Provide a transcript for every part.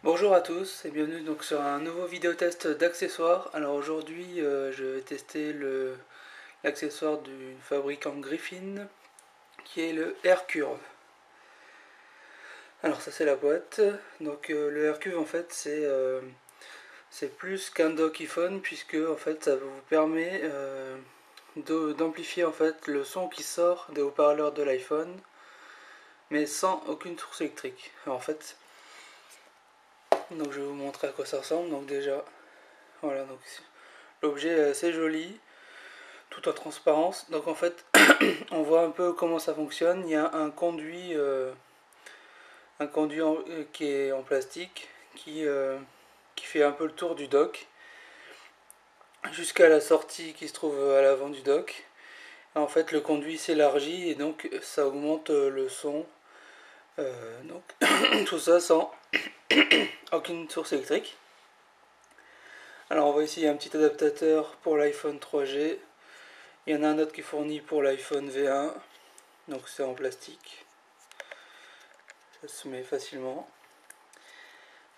Bonjour à tous et bienvenue donc sur un nouveau vidéo test d'accessoires. Alors aujourd'hui je vais tester l'accessoire du fabricant Griffin qui est le AirCurve. Alors ça c'est la boîte. Donc le AirCurve en fait c'est plus qu'un dock iPhone puisque en fait ça vous permet d'amplifier en fait le son qui sort des haut-parleurs de l'iPhone mais sans aucune source électrique. Alors en fait donc je vais vous montrer à quoi ça ressemble. Donc déjà voilà, donc l'objet est assez joli, tout en transparence. Donc en fait, on voit un peu comment ça fonctionne. Il y a un conduit qui est en plastique, qui fait un peu le tour du dock, jusqu'à la sortie qui se trouve à l'avant du dock. En fait, le conduit s'élargit et donc ça augmente le son. Donc tout ça sans aucune source électrique. Alors on voit ici un petit adaptateur pour l'iPhone 3G. Il y en a un autre qui est fourni pour l'iPhone V1, donc c'est en plastique, ça se met facilement.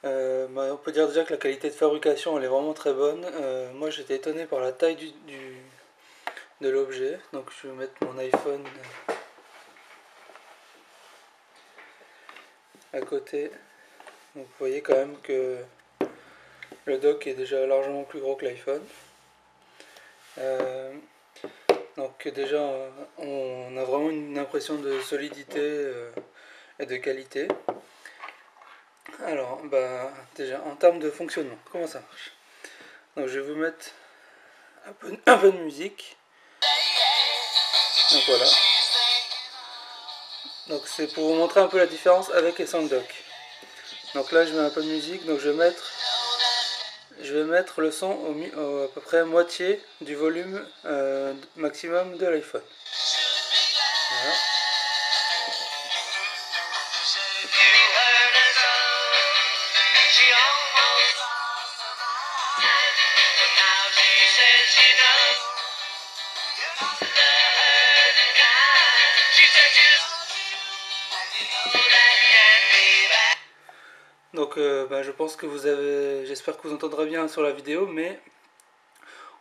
On peut dire déjà que la qualité de fabrication elle est vraiment très bonne. Moi j'étais étonné par la taille de l'objet, donc je vais mettre mon iPhone à côté. Donc vous voyez quand même que le dock est déjà largement plus gros que l'iPhone. Donc déjà on a vraiment une impression de solidité et de qualité. Alors déjà en termes de fonctionnement, comment ça marche? Donc je vais vous mettre un peu de musique. Donc voilà. Donc c'est pour vous montrer un peu la différence avec les sans dock. Donc là je mets un peu de musique, donc je vais mettre le son à peu près à moitié du volume maximum de l'iPhone. Voilà. Donc je pense que j'espère que vous entendrez bien sur la vidéo, mais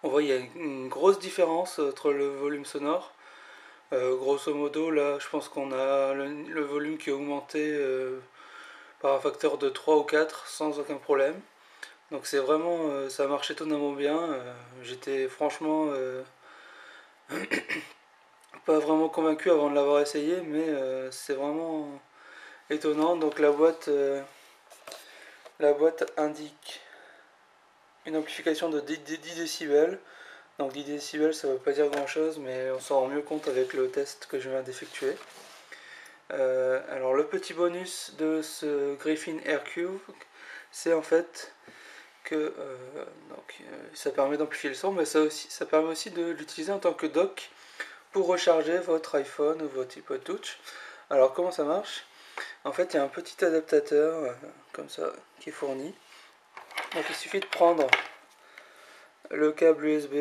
on voit il y a une grosse différence entre le volume sonore. Grosso modo, là, je pense qu'on a le volume qui est augmenté par un facteur de 3 ou 4 sans aucun problème. Donc c'est vraiment, ça marche étonnamment bien. J'étais franchement pas vraiment convaincu avant de l'avoir essayé, mais c'est vraiment étonnant. Donc la boîte indique une amplification de 10 décibels. Donc 10 décibels ça veut pas dire grand chose, mais on s'en rend mieux compte avec le test que je viens d'effectuer. Alors le petit bonus de ce Griffin AirCurve, c'est en fait que ça permet d'amplifier le son, mais ça permet aussi de l'utiliser en tant que dock pour recharger votre iPhone ou votre iPod Touch. Alors comment ça marche? En fait il y a un petit adaptateur comme ça qui est fourni. Donc il suffit de prendre le câble USB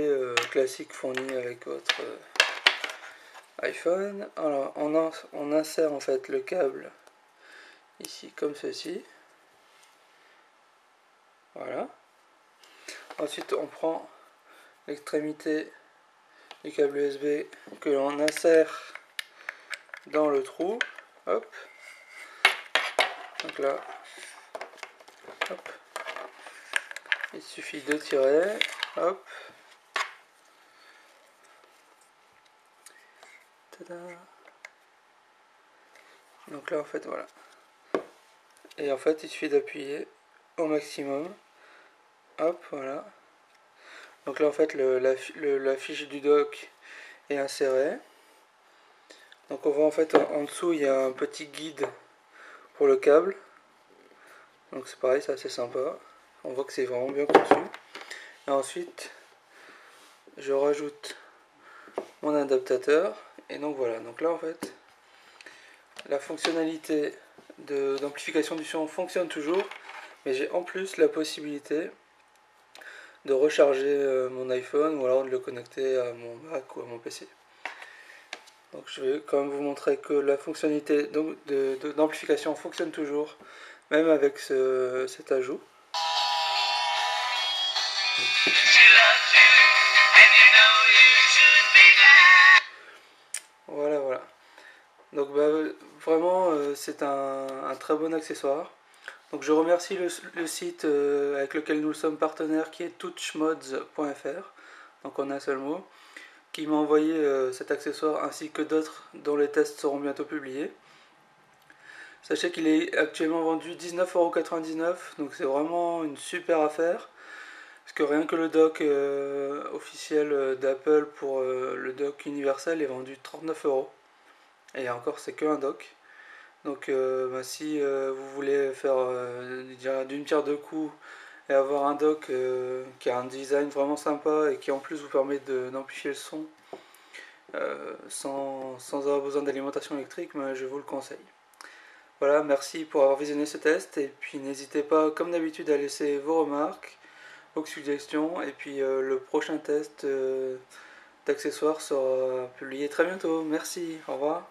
classique fourni avec votre iPhone. Alors on insère en fait le câble ici comme ceci. Voilà. Ensuite on prend l'extrémité du câble USB que l'on insère dans le trou. Hop. Donc là, hop. Il suffit de tirer. Hop. Tada. Donc là en fait voilà. Et en fait il suffit d'appuyer au maximum. Hop, voilà. Donc là en fait la fiche du dock est insérée. Donc on voit en fait en dessous il y a un petit guide pour le câble. Donc c'est pareil, c'est assez sympa. On voit que c'est vraiment bien conçu. Et ensuite je rajoute mon adaptateur. Et donc voilà, donc là en fait la fonctionnalité d'amplification du son fonctionne toujours. Mais j'ai en plus la possibilité de recharger mon iPhone ou alors de le connecter à mon Mac ou à mon PC. Donc je vais quand même vous montrer que la fonctionnalité d'amplification fonctionne toujours même avec cet ajout. Voilà, voilà. Donc bah, vraiment, c'est un très bon accessoire. Donc je remercie le site avec lequel nous sommes partenaires, qui est touchmods.fr, donc en un seul mot, qui m'a envoyé cet accessoire ainsi que d'autres dont les tests seront bientôt publiés. Sachez qu'il est actuellement vendu 19,99€, donc c'est vraiment une super affaire. Parce que rien que le dock officiel d'Apple pour le dock universel est vendu 39€. Et encore, c'est que un dock. Donc bah, si vous voulez faire d'une pierre deux coups et avoir un dock qui a un design vraiment sympa et qui en plus vous permet d'amplifier le son sans avoir besoin d'alimentation électrique, bah, je vous le conseille. Voilà, merci pour avoir visionné ce test et puis n'hésitez pas comme d'habitude à laisser vos remarques, vos suggestions et puis le prochain test d'accessoires sera publié très bientôt. Merci, au revoir.